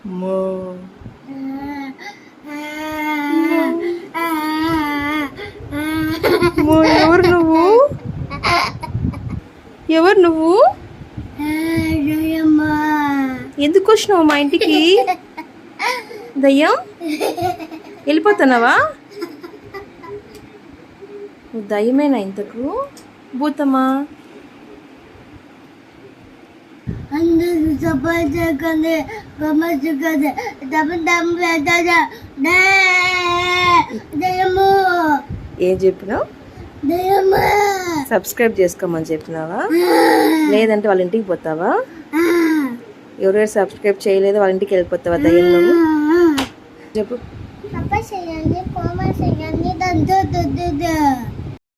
మో మో ఎవరు నువ్వు? ఎవరు నువ్వు? ఎందుకు వచ్చినావు మా ఇంటికి? దయ్యం వెళ్ళిపోతున్నావా? నువ్వు దయ్యమేనా ఇంతకు? భూతమా? ఏం చెప్పినావు? సబ్స్క్రైబ్ చేసుకోమని చెప్పినావా? లేదంటే వాళ్ళ ఇంటికి పోతావా? ఎవరెవరు సబ్స్క్రైబ్ చేయలేదు వాళ్ళ ఇంటికి వెళ్ళిపోతావా దయ్యం నువ్వు? చెప్పు.